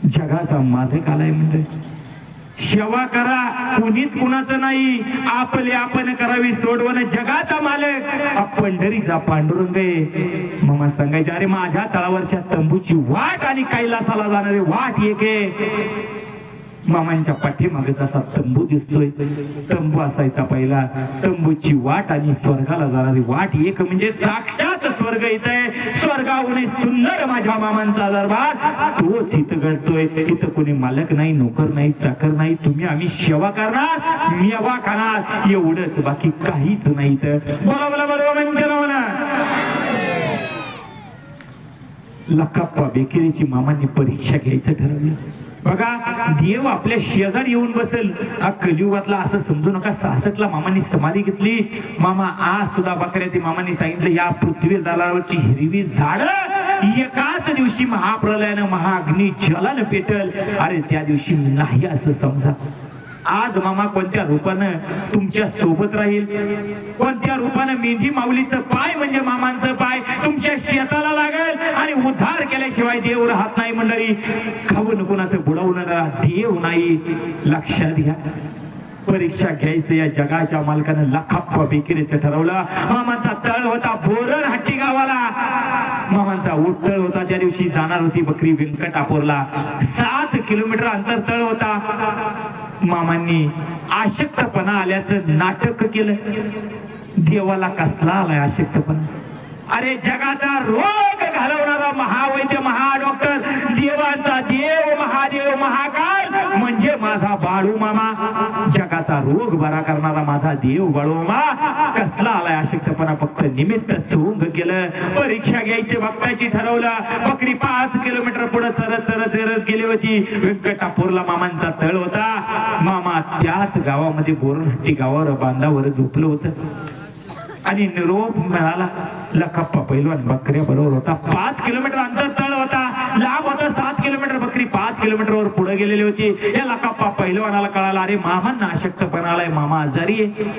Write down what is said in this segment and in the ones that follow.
जगाचा मालक आलाय म्हणजे सेवा करा, कुणीच कुणाचं नाही, आपले आपण करावी सोडवण जगाचा मालक पंढरीचा पांडुरंग आहे. मामा सांगायचे अरे माझ्या तळावरच्या तंबूची वाट आणि कैलासाला जाणारी वाट एक आहे. मामांच्या पाठीमागे जसा तंबू दिसतोय, तंबू असायचा पहिला, तंबूची वाट आणि स्वर्गाला जाणारी वाट एक म्हणजे साक्षात स्वर्ग येतंय. स्वर्गाहून सुंदर माझ्या मामांचा दरबार तोच इथं घडतोय. इथं कोणी मालक नाही, नोकर नाही, चाकर नाही, तुम्ही आम्ही सेवा करणार, मेवा खाणार, एवढंच, बाकी काहीच नाही. तर बोला बरोबर म्हणजे लकाप्पा बेकरीची मामांनी परीक्षा घ्यायचं ठरवलं. बघा देव आपल्या शेजारी येऊन बसेल, हा कलियुगातला असं समजू नका. 66ला मामांनी समाधी घेतली. मामा आज सुद्धा बकऱ्या मामांनी सांगितलं या पृथ्वी दलावरची हिरवी झाडं एकाच दिवशी महाप्रलयानं महाअग्नी जलानं पेटल. अरे त्या दिवशी नाही असं समजा. आज मामा कोणत्या रूपानं तुमच्या सोबत राहील, कोणत्या रूपानं मेंढी माऊलीचं पाय म्हणजे मामांचं पाय तुमच्या शेताला लागेल आणि उद्धार केल्याशिवाय देव राहत नाही. मंडळी खाऊन कोणाचं बुडवणारा देव नाही, लक्षात घ्या. परीक्षा घ्यायचं या जगाच्या मालकानं लखाप्पा बेकरीचं ठरवलं. मामांचा तळ होता बोरर हट्टी गावाला, मामांचा उठतळ होता. त्या दिवशी जाणार होती बकरी व्यंकटापूरला. 7 किलोमीटर अंतर तळ होता. मामांनी आशक्तपणा आल्याचं नाटक केलं. देवाला कसला आलाय आशक्तपणा? अरे जगाचा रोग घालवणारा महावैद्य महाडॉक्टर, देवाचा देव महादेव महाकाल म्हणजे माझा बाळू मामा. जगाचा रोग बरा करणारा माझा देव बाळू मामा कसला आलाय आशक्तपणा? फक्त निमित्त सोंग केलं. परीक्षा घ्यायची भक्ताची ठरवलं. बकरी 5 किलोमीटर पुढे सरत गेली होती. व्यंकटापूरला मामांचा तळ होता. मामा त्याच गावामध्ये बोरहट्टी गावावर बांधावर झोपलं होतं आणि निरोप मिळाला. लखाप्पा पैलवान बकऱ्या बरोबर होता. 5 किलोमीटर अंतर तळ होता, लांब होता 7 किलोमीटर. बकरी 5 किलोमीटर वर पुढे गेलेली होती. या लखाप्पा पैलवानाला कळाला अरे मामांना अशक्तपणा आलाय, मामा आजारी आहे.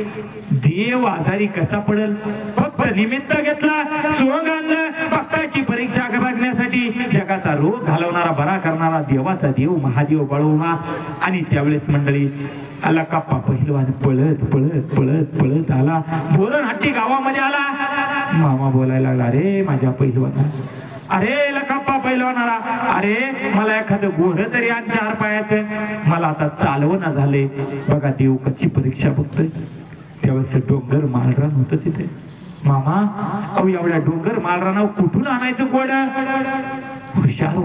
देव आजारी कसा पडेल? फक्त निमित्त घेतला, सोंग आणलं. भक्ताची परीक्षा बघण्यासाठी जगाचा रोग घालवणारा बरा करणारा देवाचा देव महादेव बाळूमा. आणि त्यावेळेस मंडळी लखाप्पा पैलवान पळत पळत पळत पळत आला. बोरहट्टी गावामध्ये आला. मामा बोलायला लागला अरे माझ्या पैलवाना, अरे लखाप्पा पैलवानाला, अरे मला एखादं घोड तरी आण 4 पायाचं, मला आता चालवणं झाले. बघा देव कशी परीक्षा बघतोय. त्यावेळेस डोंगर मालरान होतं तिथे. मामा अहो एवढ्या डोंगर मालरानावर कुठून आणायचं घोड? हुशार